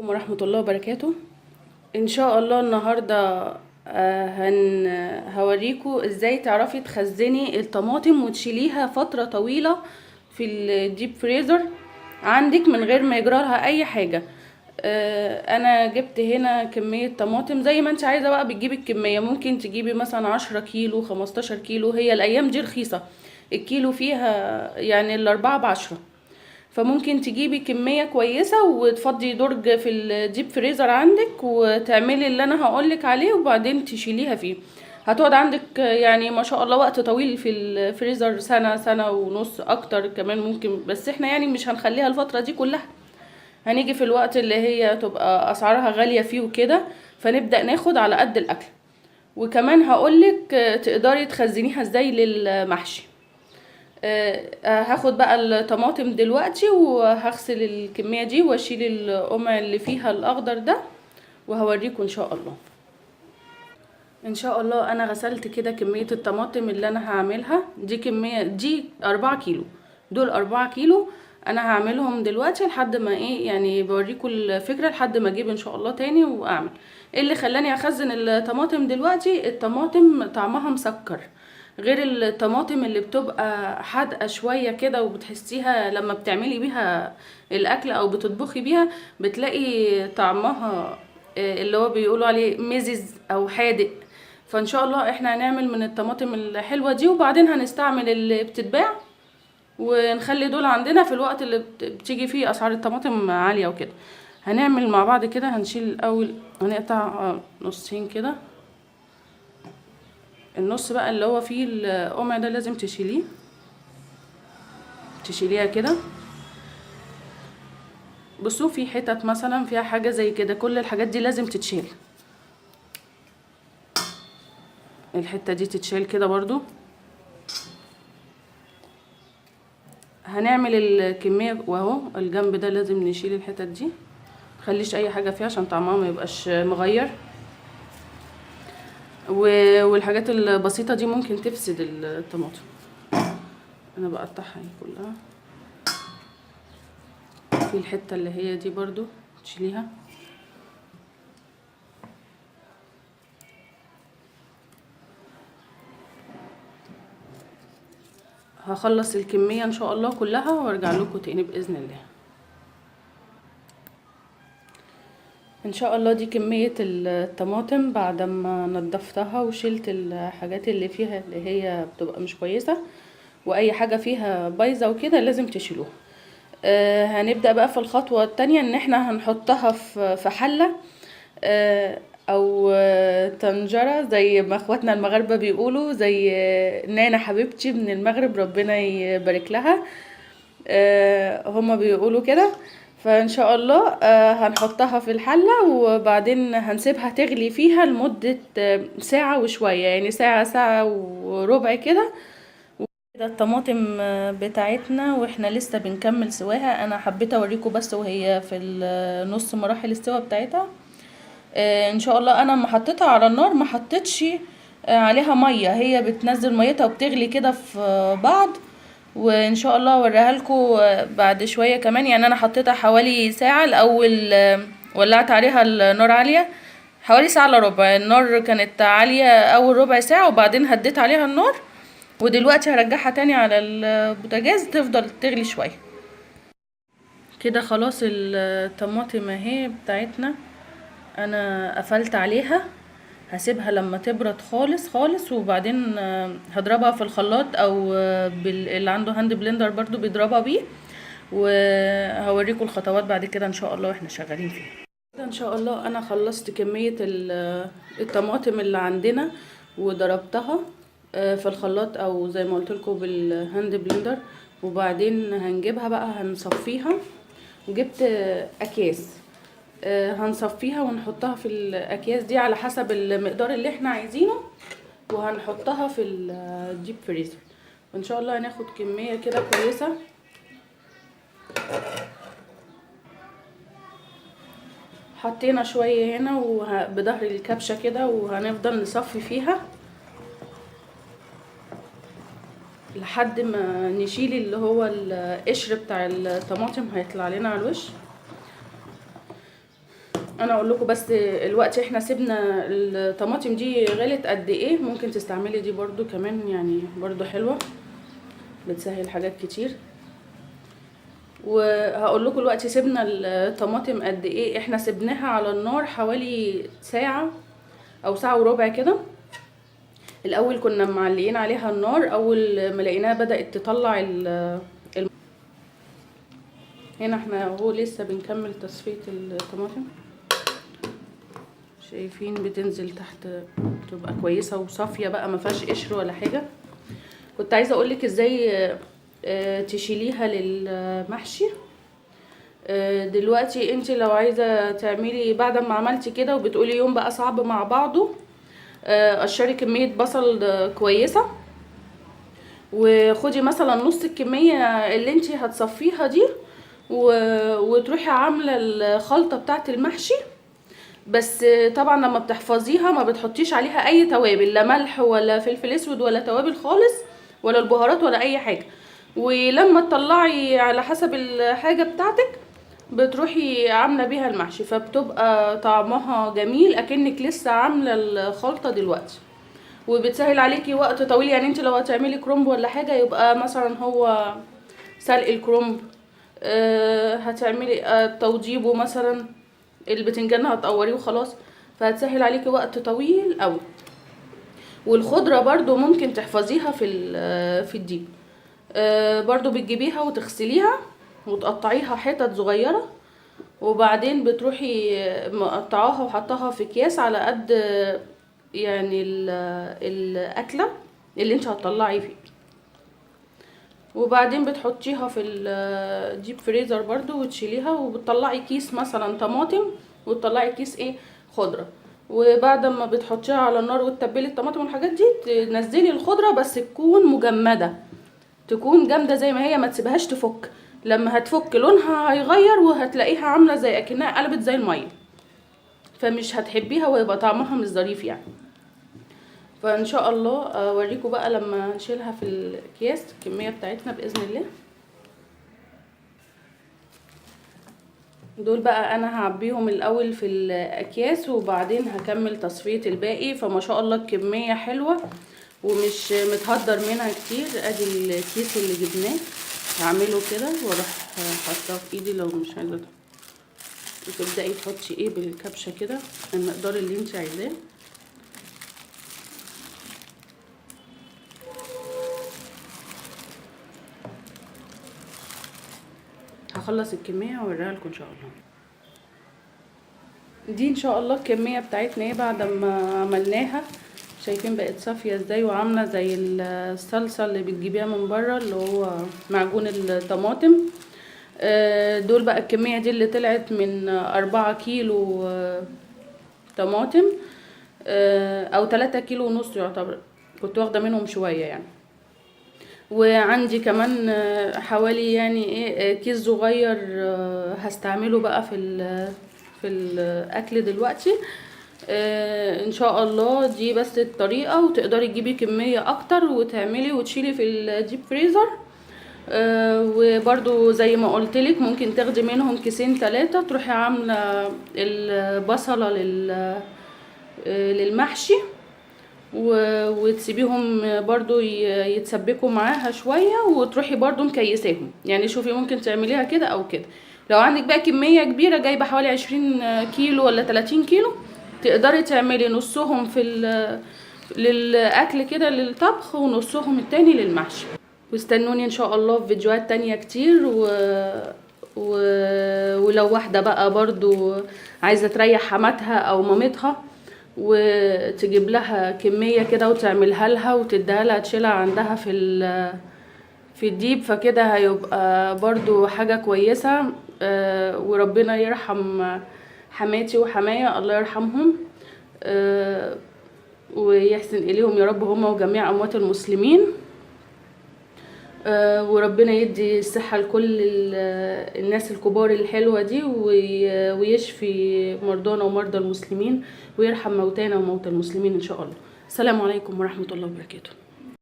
ورحمة الله وبركاته. ان شاء الله النهاردة هوريكم ازاي تعرفي تخزني الطماطم وتشيليها فترة طويلة في الديب فريزر عندك من غير ما يجرالها اي حاجة. انا جبت هنا كمية طماطم زي ما انت عايزة بقى، بتجيبي الكمية، ممكن تجيبي مثلا 10 كيلو 15 كيلو، هي الايام دي رخيصة، الكيلو فيها يعني ال4 ب10، فممكن تجيبي كمية كويسة وتفضي درج في الديب فريزر عندك وتعملي اللي انا هقولك عليه وبعدين تشيليها فيه. هتقعد عندك يعني ما شاء الله وقت طويل في الفريزر، سنة سنة ونص اكتر كمان ممكن، بس احنا يعني مش هنخليها الفترة دي كلها، هنيجي في الوقت اللي هي تبقى اسعارها غالية فيه وكده، فنبدأ ناخد على قد الاكل. وكمان هقولك تقدري تخزنيها ازاي للمحشي. هاخد بقى الطماطم دلوقتي وهغسل الكمية دي واشيل القمع اللي فيها الاخضر ده وهوريكم ان شاء الله. ان شاء الله انا غسلت كده كمية الطماطم اللي انا هعملها دي، كمية دي 4 كيلو، دول 4 كيلو. انا هعملهم دلوقتي لحد ما ايه يعني بوريكم الفكرة، لحد ما اجيب ان شاء الله تاني واعمل. ايه اللي خلاني اخزن الطماطم دلوقتي؟ الطماطم طعمها مسكر، غير الطماطم اللي بتبقى حادقة شوية كده وبتحسيها لما بتعملي بيها الاكل او بتطبخي بيها بتلاقي طعمها اللي هو بيقولوا عليه مزز او حادق. فان شاء الله احنا هنعمل من الطماطم الحلوة دي وبعدين هنستعمل اللي بتتباع ونخلي دول عندنا في الوقت اللي بتيجي فيه اسعار الطماطم عالية وكده. هنعمل مع بعض كده. هنشيل الاول، هنقطع نصين كده، النص بقى اللي هو فيه القمع ده لازم تشيليها كده. بصوا في حتت مثلا فيها حاجة زي كده، كل الحاجات دي لازم تتشيل، الحتة دي تتشيل كده برضو. هنعمل الكمية واهو الجنب ده لازم نشيل الحتت دي، مخليش اي حاجة فيها عشان طعمها ما يبقاش مغير. والحاجات البسيطة دي ممكن تفسد الطماطم. انا بقطعها كلها، في الحتة اللي هي دي برضو تشيليها. هخلص الكمية ان شاء الله كلها وارجع لكم تاني باذن الله. ان شاء الله دي كمية الطماطم بعد ما نضفتها وشلت الحاجات اللي فيها اللي هي بتبقى مش كويسة، واي حاجة فيها بايظة وكده لازم تشيلوها. هنبدأ بقى في الخطوة التانية ان احنا هنحطها في حلة او طنجرة زي ما اخواتنا المغاربة بيقولوا، زي نانا حبيبتي من المغرب ربنا يبارك لها، هما بيقولوا كده. فان شاء الله هنحطها في الحلة وبعدين هنسيبها تغلي فيها لمدة ساعة وشوية، يعني ساعة ساعة وربع كده. كده الطماطم بتاعتنا واحنا لسه بنكمل سواها، انا حبيت اوريكم بس وهي في نص مراحل السوا بتاعتها. ان شاء الله انا ما حطيتها على النار، ما حطيتش عليها ميه، هي بتنزل ميتها وبتغلي كده في بعض. وان شاء الله اوريها لكم بعد شويه كمان. يعني انا حطيتها حوالي ساعه الاول، ولعت عليها النار عاليه حوالي ساعه الا ربع، النار كانت عاليه اول ربع ساعه وبعدين هديت عليها النار، ودلوقتي هرجعها تاني على البوتاجاز تفضل تغلي شويه كده. خلاص الطماطم اهي بتاعتنا انا قفلت عليها، هسيبها لما تبرد خالص خالص وبعدين هضربها في الخلاط او اللي عنده هاند بلندر برضو بيضربها بيه، وهوريكم الخطوات بعد كده ان شاء الله واحنا شغالين فيها. كده ان شاء الله انا خلصت كمية الطماطم اللي عندنا وضربتها في الخلاط او زي ما قلت لكم بالهاند بلندر، وبعدين هنجيبها بقى هنصفيها. وجبت اكياس هنصفيها ونحطها في الاكياس دي على حسب المقدار اللي احنا عايزينه، وهنحطها في الديب فريزر. وان شاء الله هناخد كمية كده كويسة. حطينا شوية هنا بظهر الكبشة كده وهنفضل نصفي فيها لحد ما نشيل اللي هو القشر بتاع الطماطم هيطلع لنا على الوش. انا اقول لكم بس الوقت احنا سيبنا الطماطم دي غلت قد ايه. ممكن تستعملي دي برضو كمان، يعني برضو حلوه، بتسهل حاجات كتير. وهقول لكم الوقت سيبنا الطماطم قد ايه. احنا سيبناها على النار حوالي ساعه او ساعه وربع كده. الاول كنا معلقين عليها النار، اول ما لقيناها بدات تطلع هنا احنا اهو لسه بنكمل تصفيه الطماطم. شايفين بتنزل تحت، تبقى كويسه وصافيه بقى، ما فيهاش قشر ولا حاجه. كنت عايزه اقولك ازاي تشيليها للمحشي. دلوقتي انت لو عايزه تعملي بعد ما عملتي كده وبتقولي يوم بقى صعب مع بعضه، قشري كميه بصل كويسه، وخدي مثلا نص الكميه اللي انت هتصفيها دي، وتروحي عامله الخلطه بتاعه المحشي. بس طبعا لما بتحفظيها ما بتحطيش عليها اي توابل، لا ملح ولا فلفل اسود ولا توابل خالص، ولا البهارات ولا اي حاجه. ولما تطلعي على حسب الحاجه بتاعتك بتروحي عامله بيها المحشي، فبتبقى طعمها جميل اكنك لسه عامله الخلطه دلوقتي. وبتسهل عليكي وقت طويل. يعني انت لو هتعملي كرومب ولا حاجه، يبقى مثلا هو سلق الكرومب، هتعملي توضيبه مثلا، البتنجان هتقوريه وخلاص، فهتسهل عليكي وقت طويل قوي. والخضره برضو ممكن تحفظيها في الديب. برضو بتجيبيها وتغسليها وتقطعيها حتت صغيره، وبعدين بتروحي مقطعاها وحطها في اكياس على قد يعني الاكله اللي انت هتطلعي فيه. وبعدين بتحطيها في الديب فريزر برضو وتشيليها، وبتطلعي كيس مثلا طماطم وتطلعي كيس خضره. وبعد ما بتحطيها على النار وتتبلي الطماطم والحاجات دي، تنزلي الخضره بس تكون مجمده، تكون جامده زي ما هي، ما تسيبهاش تفك. لما هتفك لونها هيغير وهتلاقيها عامله زي اكنها قلبت زي الميه، فمش هتحبيها ويبقى طعمها مش ظريف يعني. فان شاء الله اوريكم بقى لما نشيلها في الاكياس الكميه بتاعتنا باذن الله. دول بقى انا هعبيهم الاول في الاكياس وبعدين هكمل تصفيه الباقي. فما شاء الله الكميه حلوه ومش متهدر منها كتير. ادي الكيس اللي جبناه، هعمله كده واروح حاطاه في ايدي لو مش عايزه. وتبداي تحطي بالكبشه كده المقدار اللي انت عايزاه. هخلص الكميه واوريها لكم ان شاء الله. دي ان شاء الله الكميه بتاعتنا بعد ما عملناها. شايفين بقت صافيه ازاي وعامله زي الصلصه اللي بتجيبيها من بره، اللي هو معجون الطماطم. دول بقى الكميه دي اللي طلعت من 4 كيلو طماطم، او 3 كيلو ونص يعتبر، كنت واخده منهم شويه يعني. وعندي كمان حوالي يعني كيس صغير هستعمله بقى في الاكل دلوقتي. ان شاء الله دي بس الطريقه، وتقدري تجيبي كميه اكتر وتعملي وتشيلي في الديب فريزر. وبرضو زي ما قلتلك ممكن تاخدي منهم كيسين 3، تروحي عامله البصله للمحشي، وتسيبيهم برضو يتسبكوا معاها شويه، وتروحي برضو مكيساهم. يعني شوفي ممكن تعمليها كده او كده. لو عندك بقى كميه كبيره جايبه حوالي 20 كيلو ولا 30 كيلو، تقدري تعملي نصهم للاكل كده للطبخ، ونصهم التاني للمحشي. واستنوني ان شاء الله في فيديوهات تانية كتير. و... ولو واحدة بقى برضو عايزة تريح حماتها او مامتها وتجيب لها كمية كده وتعملها لها وتديها لها تشيلها عندها في الديب، فكده هيبقى برضو حاجة كويسة. وربنا يرحم حماتي وحمايا، الله يرحمهم ويحسن إليهم يا رب، هم وجميع أموات المسلمين. وربنا يدي الصحة لكل الناس الكبار الحلوة دي، ويشفي مرضانا ومرضى المسلمين، ويرحم موتانا وموتى المسلمين إن شاء الله. السلام عليكم ورحمة الله وبركاته.